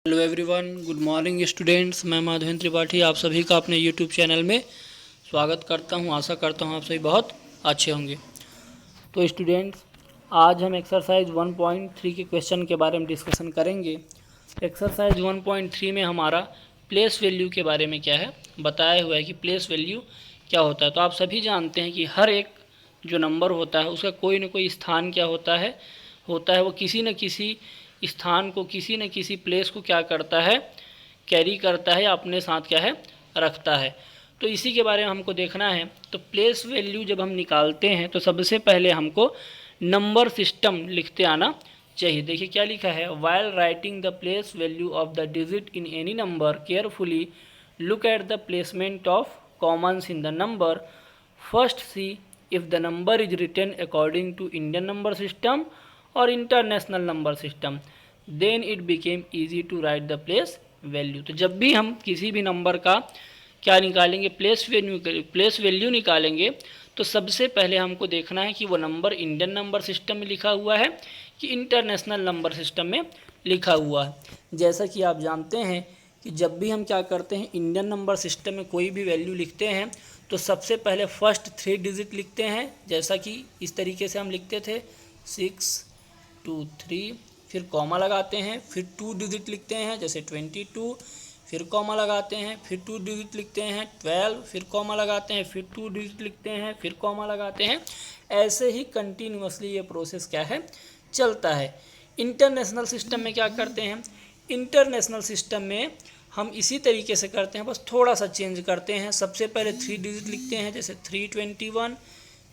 Hello everyone, good morning students. मैं माधवेंद्र त्रिपाठी आप सभी का अपने यूट्यूब चैनल में स्वागत करता हूं। आशा करता हूं आप सभी बहुत अच्छे होंगे। तो स्टूडेंट्स, आज हम एक्सरसाइज 1.3 के क्वेश्चन के बारे में डिस्कशन करेंगे। एक्सरसाइज 1.3 में हमारा प्लेस वैल्यू के बारे में क्या है बताया हुआ है कि प्लेस वैल्यू क्या होता है। तो आप सभी जानते हैं कि हर एक जो नंबर होता है उसका कोई ना कोई स्थान क्या होता है वो किसी न किसी स्थान को, किसी न किसी प्लेस को क्या करता है, कैरी करता है या अपने साथ क्या है, रखता है। तो इसी के बारे में हमको देखना है। तो प्लेस वैल्यू जब हम निकालते हैं तो सबसे पहले हमको नंबर सिस्टम लिखते आना चाहिए। देखिए क्या लिखा है, while writing the place value of the digit in any number carefully look at the placement of commons in the number. First see if the number is written according to Indian number system और international number system, then it became easy to write the place value. तो जब भी हम किसी भी number का क्या निकालेंगे, प्लेस वैल्यू निकालेंगे, तो सबसे पहले हमको देखना है कि वो नंबर इंडियन नंबर सिस्टम में लिखा हुआ है कि इंटरनेशनल नंबर सिस्टम में लिखा हुआ है। जैसा कि आप जानते हैं कि जब भी हम क्या करते हैं, इंडियन नंबर सिस्टम में कोई भी वैल्यू लिखते हैं तो सबसे पहले फर्स्ट 3 डिजिट लिखते हैं। जैसा कि इस तरीके से हम लिखते थे 6 2 3, फिर कॉमा लगाते हैं, फिर 2 डिजिट लिखते हैं जैसे 22, फिर कॉमा लगाते हैं, फिर 2 डिजिट लिखते हैं 12, फिर कॉमा लगाते हैं, फिर 2 डिजिट लिखते हैं, फिर कॉमा लगाते हैं। ऐसे ही कंटिन्यूअसली ये प्रोसेस क्या है, चलता है। इंटरनेशनल सिस्टम में क्या करते हैं, इंटरनेशनल सिस्टम में हम इसी तरीके से करते हैं, बस थोड़ा सा चेंज करते हैं। सबसे पहले 3 डिजिट लिखते हैं जैसे 321,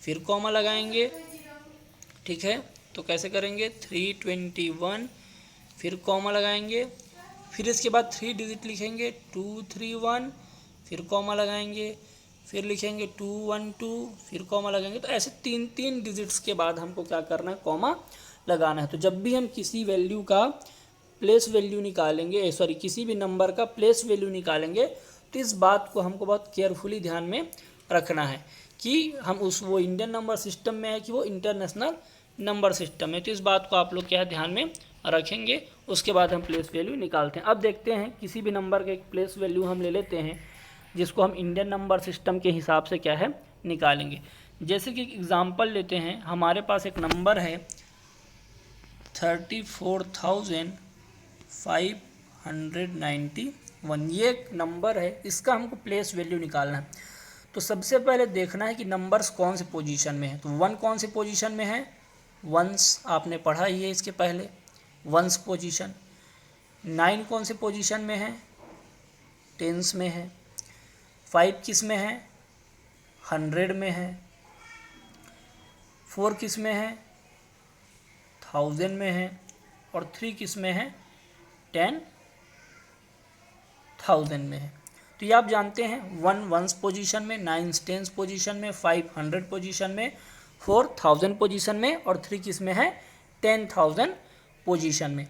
फिर कॉमा लगाएंगे, ठीक है। तो कैसे करेंगे, 321, फिर कॉमा लगाएंगे, फिर इसके बाद 3 डिजिट लिखेंगे 231, फिर कॉमा लगाएंगे, फिर लिखेंगे 212, फिर कॉमा लगाएंगे। तो ऐसे 3 डिजिट्स के बाद हमको क्या करना है, कॉमा लगाना है। तो जब भी हम किसी वैल्यू का प्लेस वैल्यू निकालेंगे, सॉरी किसी भी नंबर का प्लेस वैल्यू निकालेंगे, तो इस बात को हमको बहुत केयरफुली ध्यान में रखना है कि हम वो इंडियन नंबर सिस्टम में है कि वो इंटरनेशनल नंबर सिस्टम है। तो इस बात को आप लोग क्या है, ध्यान में रखेंगे। उसके बाद हम प्लेस वैल्यू निकालते हैं। अब देखते हैं किसी भी नंबर का एक प्लेस वैल्यू हम ले लेते हैं जिसको हम इंडियन नंबर सिस्टम के हिसाब से क्या है, निकालेंगे। जैसे कि एग्जांपल लेते हैं, हमारे पास एक नंबर है 34,591। ये एक नंबर है, इसका हमको प्लेस वैल्यू निकालना है। तो सबसे पहले देखना है कि नंबर्स कौन से पोजीशन में है। तो 1 कौन से पोजीशन में है, वंस आपने पढ़ा ही है इसके पहले, वंस पोजीशन। 9 कौन से पोजीशन में है, टेंस में है। 5 किस में है, 100 में है। 4 किस में है, 1000 में है। और 3 किस में है, 10,000 में है। तो ये आप जानते हैं, 1 वंस पोजीशन में, 9 टेंस पोजीशन में, 5 100 पोजीशन में, 4 1000 पोजीशन में और 3 किस में है, 10,000 पोजीशन में।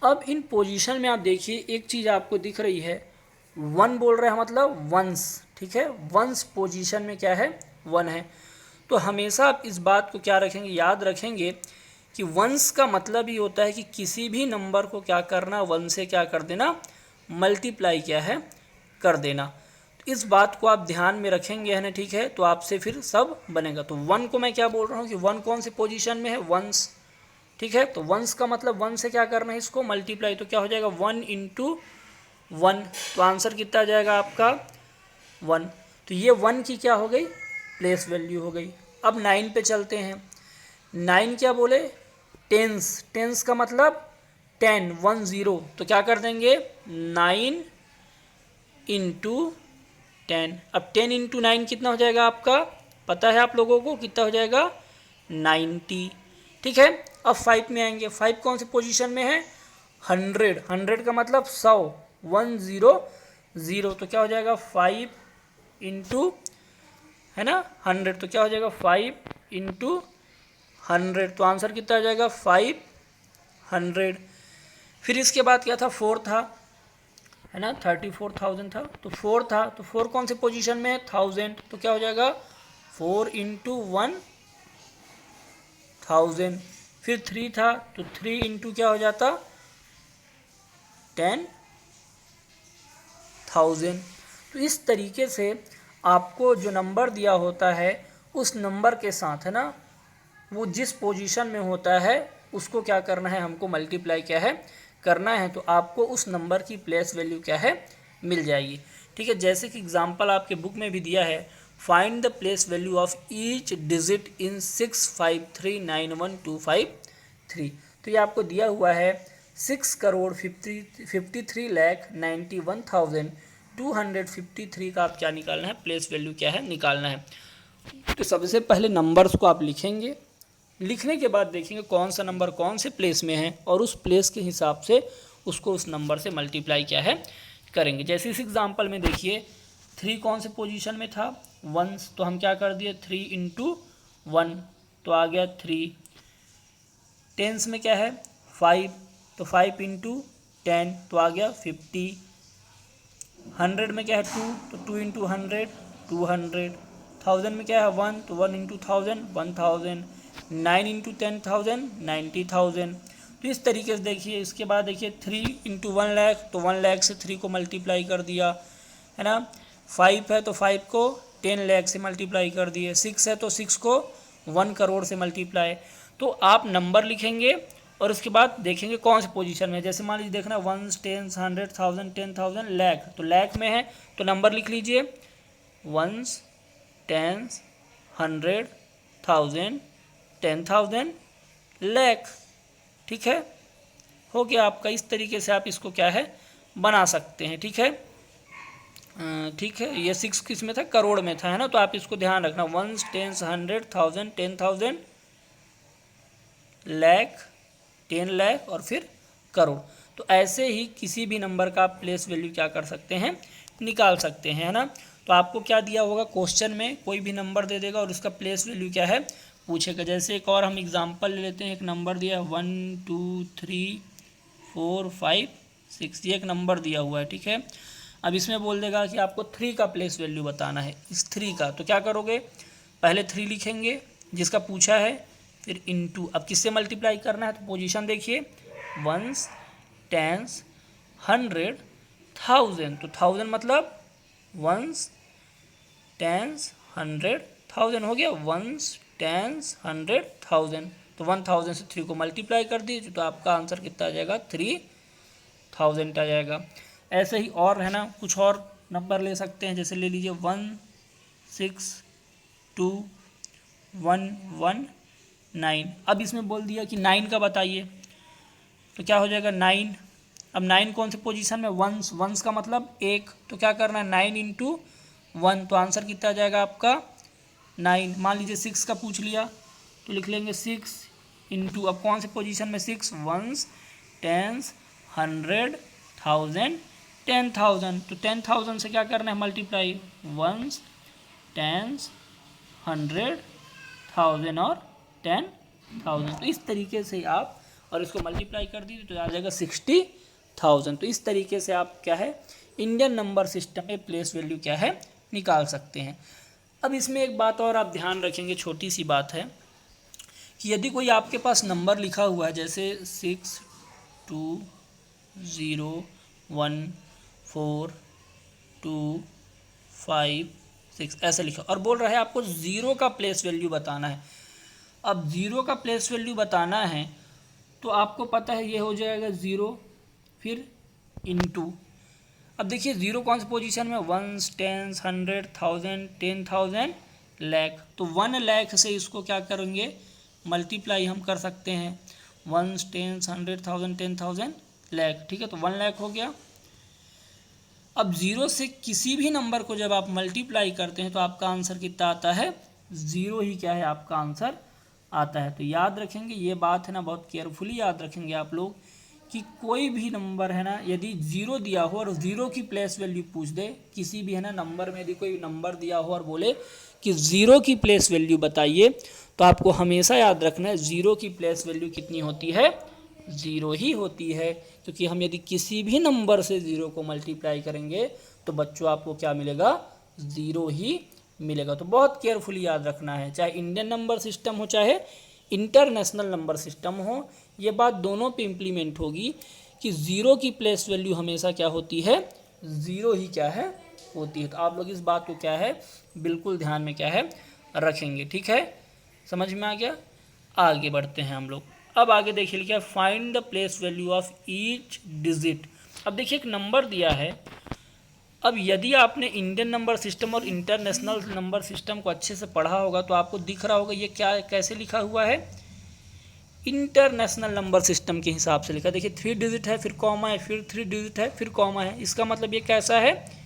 अब इन पोजीशन में आप देखिए, एक चीज़ आपको दिख रही है, 1 बोल रहा है मतलब वंस, ठीक है। वंस पोजीशन में क्या है, 1 है। तो हमेशा आप इस बात को क्या रखेंगे, याद रखेंगे कि वंस का मतलब ही होता है कि किसी भी नंबर को क्या करना, 1 से क्या कर देना, मल्टीप्लाई क्या है, कर देना। तो इस बात को आप ध्यान में रखेंगे, है ना, ठीक है। तो आपसे फिर सब बनेगा। तो 1 को मैं क्या बोल रहा हूँ कि 1 कौन से पोजीशन में है, वंस, ठीक है। तो वंस का मतलब 1 से क्या करना है, इसको मल्टीप्लाई। तो क्या हो जाएगा, 1 × 1। तो आंसर कितना आ जाएगा आपका, 1। तो ये 1 की क्या हो गई, प्लेस वैल्यू हो गई। अब 9 पे चलते हैं। 9 क्या बोले, टेंस। टेंस का मतलब 10 1 0। तो क्या कर देंगे, 9 × 10। अब 10 × 9 कितना हो जाएगा आपका, पता है आप लोगों को कितना हो जाएगा, 90, ठीक है। अब 5 में आएंगे। 5 कौन से पोजीशन में है, 100। 100 का मतलब 100, 100। तो क्या हो जाएगा, 5 × है ना 100। तो क्या हो जाएगा, 5 × 100। तो आंसर कितना आ जाएगा, 500। फिर इसके बाद क्या था, 4 था, है ना, 34,000 था। तो 4 था, तो 4 कौन से पोजीशन में है, 1000। तो क्या हो जाएगा, 4 × 1000। फिर 3 था, तो 3 × क्या हो जाता, 10,000। तो इस तरीके से आपको जो नंबर दिया होता है उस नंबर के साथ, है ना, वो जिस पोजीशन में होता है उसको क्या करना है, हमको मल्टीप्लाई क्या है करना है, तो आपको उस नंबर की प्लेस वैल्यू क्या है मिल जाएगी। ठीक है, जैसे कि एग्जांपल आपके बुक में भी दिया है, find the place value of each digit in 65391,253। तो ये आपको दिया हुआ है 6,53,91,253 का आप क्या निकालना है, प्लेस वैल्यू क्या है निकालना है। तो सबसे पहले नंबर्स को आप लिखेंगे, लिखने के बाद देखेंगे कौन सा नंबर कौन से प्लेस में है और उस प्लेस के हिसाब से उसको उस नंबर से मल्टीप्लाई क्या है करेंगे। जैसे इस एग्जांपल में देखिए 3 कौन से पोजीशन में था, 1, तो हम क्या कर दिए 3 इंटू 1 तो आ गया 3। टेंस में क्या है 5, तो 5 इंटू 10 तो आ गया 50। 100 में क्या है 2, तो 2 इंटू 100 200। 1000 में क्या है 1, तो 1 इंटू 1000 1000। 9 इंटू 10,000 90,000। तो इस तरीके से देखिए, इसके बाद देखिए 3 इंटू 1 लाख, तो 1 लाख से 3 को मल्टीप्लाई कर दिया, है ना। 5 है तो 5 को 10 लाख से मल्टीप्लाई कर दिए। 6 है तो 6 को 1 करोड़ से मल्टीप्लाई। तो आप नंबर लिखेंगे और उसके बाद देखेंगे कौन से पोजीशन में, जैसे मान लीजिए देखना 1 10 100 1000 10,000 लाख, तो लाख में है तो नंबर लिख लीजिए 1 10 100 1000 10,000 लाख। ठीक है, हो गया आपका। इस तरीके से आप इसको क्या है बना सकते हैं। ठीक है, ठीक है, ये 6 किस में था, करोड़ में था, है ना। तो आप इसको ध्यान रखना 1 10 100 1000 10,000 लाख 10 लाख और फिर करोड़। तो ऐसे ही किसी भी नंबर का आप प्लेस वैल्यू क्या कर सकते हैं निकाल सकते हैं, है ना। तो आपको क्या दिया होगा क्वेश्चन में, कोई भी नंबर दे देगा और उसका प्लेस वैल्यू क्या है पूछेगा। जैसे एक और हम एग्जांपल ले लेते हैं, एक नंबर दिया है 1 2 3 4 5 6, ये एक नंबर दिया हुआ है। ठीक है, अब इसमें बोल देगा कि आपको 3 का प्लेस वैल्यू बताना है, इस 3 का। तो क्या करोगे, पहले 3 लिखेंगे जिसका पूछा है, फिर इनटू, अब किससे मल्टीप्लाई करना है, तो पोजीशन देखिए 1 10 100 1000, तो 1000 मतलब 1 10 100 1000 हो गया 1 10 100 1000। तो 1000 से 3 को मल्टीप्लाई कर दीजिए तो आपका आंसर कितना आ जाएगा 3000 आ जाएगा। ऐसे ही और है ना, कुछ और नंबर ले सकते हैं, जैसे ले लीजिए 1 6 2 1 1 9। अब इसमें बोल दिया कि 9 का बताइए, तो क्या हो जाएगा 9। अब 9 कौन से पोजीशन में, वंस का मतलब 1, तो क्या करना है 9 इंटू 1, तो आंसर कितना आ जाएगा आपका 9। मान लीजिए 6 का पूछ लिया तो लिख लेंगे 6 इंटू, अब कौन से पोजीशन में 6 1 10 100 1000 10,000, तो 10,000 से क्या करना है मल्टीप्लाई 1 10 100 1000 और 10,000। तो इस तरीके से आप और इसको मल्टीप्लाई कर दीजिए तो आ जाएगा 60,000। तो इस तरीके से आप क्या है इंडियन नंबर सिस्टम में प्लेस वैल्यू क्या है निकाल सकते हैं। अब इसमें एक बात और आप ध्यान रखेंगे, छोटी सी बात है कि यदि कोई आपके पास नंबर लिखा हुआ है जैसे 6 2 0 1 4 2 5 6 ऐसा लिखा और बोल रहा है आपको 0 का प्लेस वैल्यू बताना है। अब 0 का प्लेस वैल्यू बताना है तो आपको पता है ये हो जाएगा 0 फिर इनटू, अब देखिए 0 कौन सी पोजीशन में 1 10 100 1000 10,000 लाख, तो 1 लाख से इसको क्या करेंगे मल्टीप्लाई हम कर सकते हैं 1 10 100 1000 10,000 लाख। ठीक है, तो 1 लाख हो गया। अब 0 से किसी भी नंबर को जब आप मल्टीप्लाई करते हैं तो आपका आंसर कितना आता है 0 ही क्या है आपका आंसर आता है। तो याद रखेंगे ये बात है ना, बहुत केयरफुली याद रखेंगे आप लोग कि कोई भी नंबर है ना यदि 0 दिया हो और 0 की प्लेस वैल्यू पूछ दे, किसी भी है ना नंबर में यदि कोई नंबर दिया हो और बोले कि 0 की प्लेस वैल्यू बताइए, तो आपको हमेशा याद रखना है 0 की प्लेस वैल्यू कितनी होती है 0 ही होती है, क्योंकि हम यदि किसी भी नंबर से 0 को मल्टीप्लाई करेंगे तो बच्चों आपको क्या मिलेगा 0 ही मिलेगा। तो बहुत केयरफुली याद रखना है, चाहे इंडियन नंबर सिस्टम हो चाहे इंटरनेशनल नंबर सिस्टम हो, ये बात दोनों पे इम्प्लीमेंट होगी कि ज़ीरो की प्लेस वैल्यू हमेशा क्या होती है, ज़ीरो ही क्या है होती है। तो आप लोग इस बात को क्या है बिल्कुल ध्यान में क्या है रखेंगे, ठीक है, समझ में आ गया। आगे बढ़ते हैं हम लोग। अब आगे देखिए लिखा है find the place value of each digit. अब देखिए एक नंबर दिया है। अब यदि आपने इंडियन नंबर सिस्टम और इंटरनेशनल नंबर सिस्टम को अच्छे से पढ़ा होगा तो आपको दिख रहा होगा ये क्या कैसे लिखा हुआ है, इंटरनेशनल नंबर सिस्टम के हिसाब से लिखा। देखिए 3 डिजिट है, फिर कॉमा है, फिर 3 डिजिट है, फिर कॉमा है। इसका मतलब ये कैसा है,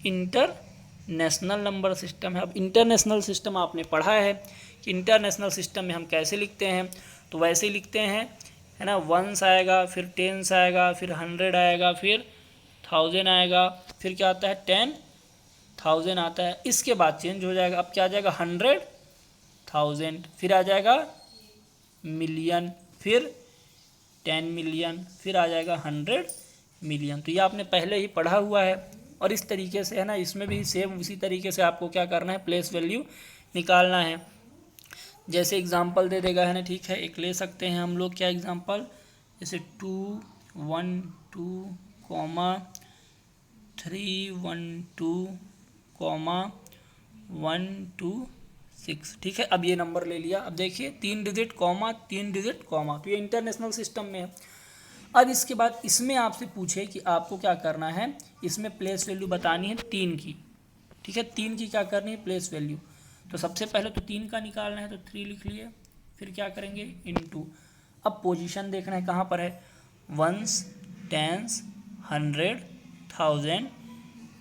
इंटरनेशनल नंबर सिस्टम है। अब इंटरनेशनल सिस्टम आपने पढ़ा है कि इंटरनेशनल सिस्टम में हम कैसे लिखते हैं, तो वैसे ही लिखते हैं, है ना। वंस आएगा, फिर टेंस आएगा, फिर 100 आएगा, फिर 1000 आएगा, फिर क्या आता है 10,000 आता है। इसके बाद चेंज हो जाएगा, अब क्या आ जाएगा 100,000, फिर आ जाएगा मिलियन, फिर 10 मिलियन, फिर आ जाएगा 100 मिलियन। तो ये आपने पहले ही पढ़ा हुआ है। और इस तरीके से है ना, इसमें भी सेम उसी तरीके से आपको क्या करना है, प्लेस वैल्यू निकालना है। जैसे एग्जांपल दे देगा, है ना, ठीक है। एक ले सकते हैं हम लोग, क्या एग्जांपल, जैसे 2 1 2 3 1 2 1 2 6, ठीक है। अब ये नंबर ले लिया। अब देखिए 3 डिजिट कॉमा 3 डिजिट कॉमा, तो ये इंटरनेशनल सिस्टम में है। अब इसके बाद इसमें आपसे पूछे कि आपको क्या करना है, इसमें प्लेस वैल्यू बतानी है 3 की, ठीक है। 3 की क्या करनी है प्लेस वैल्यू, तो सबसे पहले तो 3 का निकालना है, तो 3 लिख लिए, फिर क्या करेंगे इनटू। अब पोजीशन देखना है कहाँ पर है, वंस, टेंस, 100, 1000,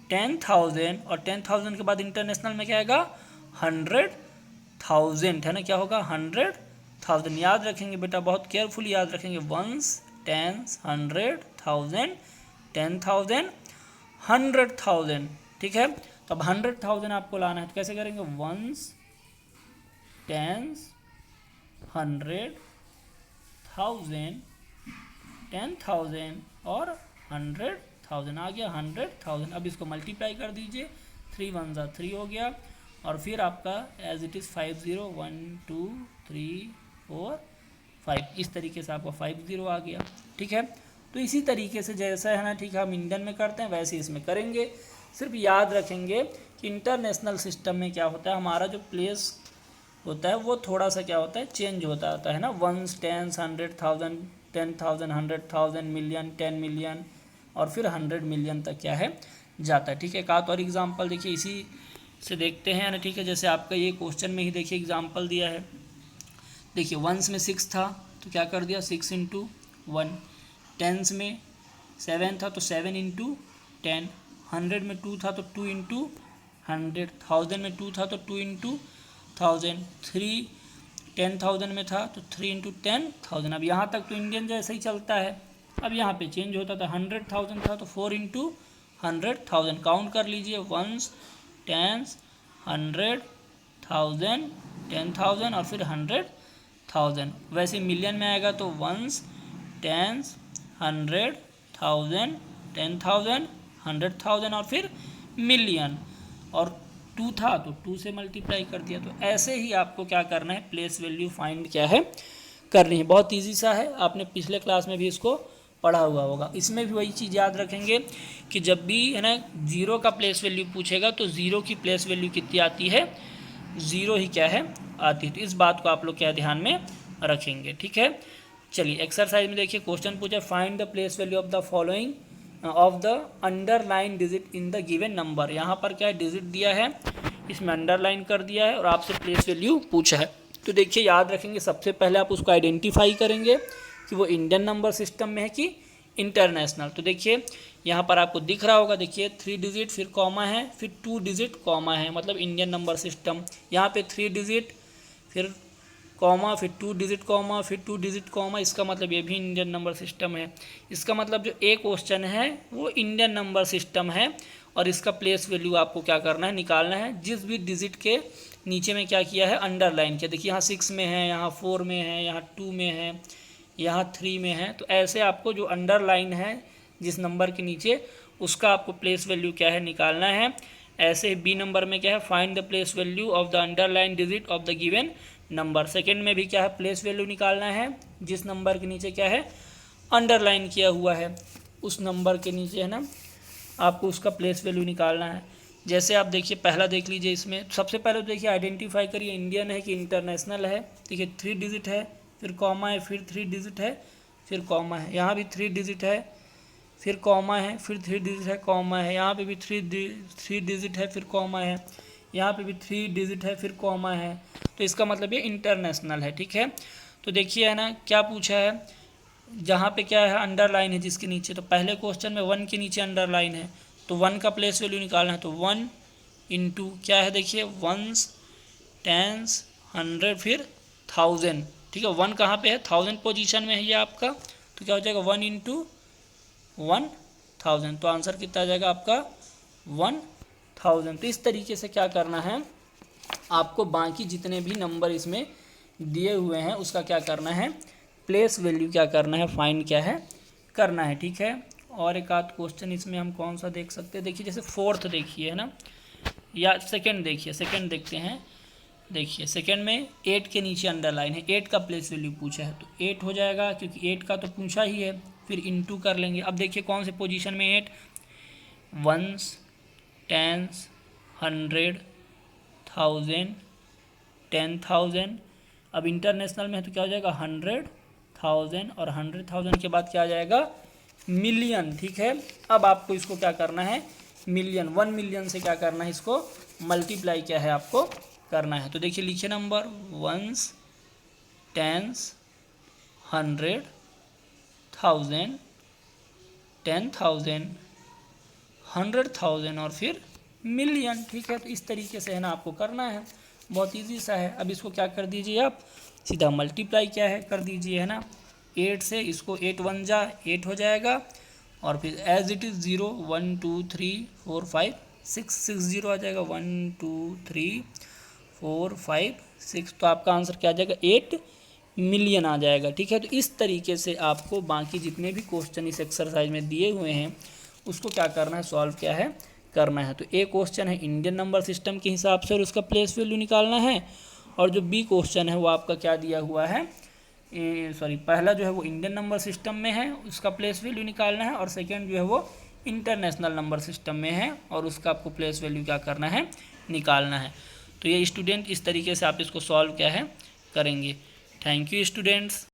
10,000 और 10,000 के बाद इंटरनेशनल में क्या आएगा 100,000, है ना, क्या होगा 100,000। याद रखेंगे बेटा, बहुत केयरफुल याद रखेंगे, वंस, टेंस, 100,000, 10,000, 100,000, ठीक है। तो अब 100,000 आपको लाना है, तो कैसे करेंगे, वंस, टेंस, 100,000, 10,000 और 100,000 आ गया 100,000। अब इसको मल्टीप्लाई कर दीजिए, 3 1 जा 3 हो गया, और फिर आपका एज इट इज़ 50 1 2 3 4 5, इस तरीके से आपका 50 आ गया, ठीक है। तो इसी तरीके से जैसा है ना, ठीक है, हम इंडियन में करते हैं वैसे इसमें करेंगे। सिर्फ याद रखेंगे कि इंटरनेशनल सिस्टम में क्या होता है, हमारा जो प्लेस होता है वो थोड़ा सा क्या होता है चेंज होता आता है ना। वंस, टेंस, 100,000, 10,000, 100,000, मिलियन, 10 मिलियन और फिर 100 मिलियन तक क्या है जाता है, ठीक है। एक आध और एग्जाम्पल देखिए इसी से देखते हैं ना, ठीक है। जैसे आपका ये क्वेश्चन में ही देखिए एग्जाम्पल दिया है। देखिए वंस में 6 था तो क्या कर दिया 6 × 1, टेंस में 7 था तो 7 × 10, 100 में 2 था तो 2 × 100, 1000 में 2 था तो 2 × 1000, 3 10,000 में था तो 3 × 10,000। अब यहाँ तक तो इंडियन जैसे ही चलता है। अब यहाँ पे चेंज होता था, 100,000 था तो 4 × 100,000। काउंट कर लीजिए, वंस, टेंस, 100,000, 10,000 और फिर 100,000। वैसे मिलियन में आएगा तो वंस, टेंस, 100,000, 10,000, 100,000 और फिर मिलियन, और 2 था तो 2 से मल्टीप्लाई कर दिया। तो ऐसे ही आपको क्या करना है, प्लेस वैल्यू फाइंड क्या है करनी है। बहुत ईजी सा है, आपने पिछले क्लास में भी इसको पढ़ा हुआ होगा। इसमें भी वही चीज़ याद रखेंगे कि जब भी है ना ज़ीरो का प्लेस वैल्यू पूछेगा तो ज़ीरो की प्लेस वैल्यू कितनी आती है, ज़ीरो ही क्या है आती है। तो इस बात को आप लोग क्या ध्यान में रखेंगे, ठीक है। चलिए एक्सरसाइज में देखिए क्वेश्चन पूछा, find the place value of the following of the underline digit in the given number. यहाँ पर क्या है डिजिट दिया है, इसमें अंडरलाइन कर दिया है और आपसे प्लेस वैल्यू पूछा है। तो देखिए याद रखेंगे, सबसे पहले आप उसको आइडेंटिफाई करेंगे कि वो इंडियन नंबर सिस्टम में है कि इंटरनेशनल। तो देखिए यहाँ पर आपको दिख रहा होगा, देखिए 3 डिजिट फिर कॉमा है, फिर 2 डिजिट कॉमा है, मतलब इंडियन नंबर सिस्टम। यहाँ पे 3 डिजिट फिर कॉमा, फिर 2 डिजिट कॉमा, फिर 2 डिजिट कॉमा, इसका मतलब ये भी इंडियन नंबर सिस्टम है। इसका मतलब जो ए क्वेश्चन है वो इंडियन नंबर सिस्टम है और इसका प्लेस वैल्यू आपको क्या करना है, निकालना है। जिस भी डिजिट के नीचे में क्या किया है, अंडरलाइन किया। देखिए यहाँ 6 में है, यहाँ 4 में है, यहाँ 2 में है, यहाँ 3 में है। तो ऐसे आपको जो अंडरलाइन है जिस नंबर के नीचे, उसका आपको प्लेस वैल्यू क्या है निकालना है। ऐसे बी नंबर में क्या है, find the place value of the underline digit of the given number. Second में भी क्या है, प्लेस वैल्यू निकालना है जिस नंबर के नीचे क्या है अंडरलाइन किया हुआ है उस नंबर के नीचे, है ना, आपको उसका प्लेस वैल्यू निकालना है। जैसे आप देखिए, पहला देख लीजिए, इसमें सबसे पहले तो देखिए आइडेंटिफाई करिए इंडियन है कि इंटरनेशनल है। देखिए 3 डिजिट है, फिर कॉमा है, फिर 3 डिजिट है, फिर कॉमा है। यहाँ भी 3 डिजिट है, फिर कॉमा है, फिर 3 डिजिट है, कॉमा है। यहाँ पे भी 3 डिजिट है, फिर कॉमा है। यहाँ पे भी 3 डिजिट है, फिर कॉमा है। तो इसका मतलब ये इंटरनेशनल है, ठीक है। तो देखिए, है ना, क्या पूछा है, जहाँ पे क्या है, अंडरलाइन है जिसके नीचे, तो पहले क्वेश्चन में 1 के नीचे अंडरलाइन है, तो 1 का प्लेस वैल्यू निकालना है। तो 1 इंटू क्या है, देखिए, वंस, टेंस, 100, फिर 1000, ठीक है। 1 कहाँ पे है, 1000 पोजीशन में है ये आपका, तो क्या हो जाएगा 1 इंटू 1000, तो आंसर कितना आ जाएगा आपका 1000। तो इस तरीके से क्या करना है, आपको बाकी जितने भी नंबर इसमें दिए हुए हैं उसका क्या करना है, प्लेस वैल्यू क्या करना है, फाइंड क्या है करना है, ठीक है। और एक आध क्वेश्चन इसमें हम कौन सा देख सकते हैं, देखिए जैसे 4th देखिए, है ना, या सेकंड देखिए, सेकंड देखते हैं। देखिए सेकंड में 8 के नीचे अंडरलाइन है, 8 का प्लेस वैल्यू पूछा है, तो 8 हो जाएगा क्योंकि 8 का तो पूछा ही है, फिर इंटू कर लेंगे। अब देखिए कौन से पोजीशन में 8, वंस, टेंस, 100, 1000, 10,000। अब इंटरनेशनल में है तो क्या हो जाएगा 100,000, और 100,000 के बाद क्या आ जाएगा, मिलियन, ठीक है। अब आपको इसको क्या करना है, मिलियन, 1 मिलियन से क्या करना है, इसको मल्टीप्लाई क्या है आपको करना है। तो देखिए लिखिए नंबर, वंस, टेंस, 100, 1000, 10,000, 100,000 और फिर मिलियन, ठीक है। तो इस तरीके से है ना आपको करना है, बहुत इजी सा है। अब इसको क्या कर दीजिए, आप सीधा मल्टीप्लाई क्या है कर दीजिए, है ना, 8 से। इसको 8 1 जा 8 हो जाएगा, और फिर एज इट इज़ 0 1 2 3 4 5 6 6 0 आ जाएगा, 1 2 3 4 5 6, तो आपका आंसर क्या आ जाएगा 8 मिलियन आ जाएगा, ठीक है। तो इस तरीके से आपको बाकी जितने भी क्वेश्चन इस एक्सरसाइज में दिए हुए हैं उसको क्या करना है, सॉल्व क्या है करना है। तो ए क्वेश्चन है इंडियन नंबर सिस्टम के हिसाब से और उसका प्लेस वैल्यू निकालना है, और जो बी क्वेश्चन है वो आपका क्या दिया हुआ है, पहला जो है वो इंडियन नंबर सिस्टम में है, उसका प्लेस वैल्यू निकालना है, और सेकंड जो है वो इंटरनेशनल नंबर सिस्टम में है और उसका आपको प्लेस वैल्यू क्या करना है, निकालना है। तो ये स्टूडेंट इस तरीके से आप इसको सॉल्व क्या है करेंगे। Thank you students.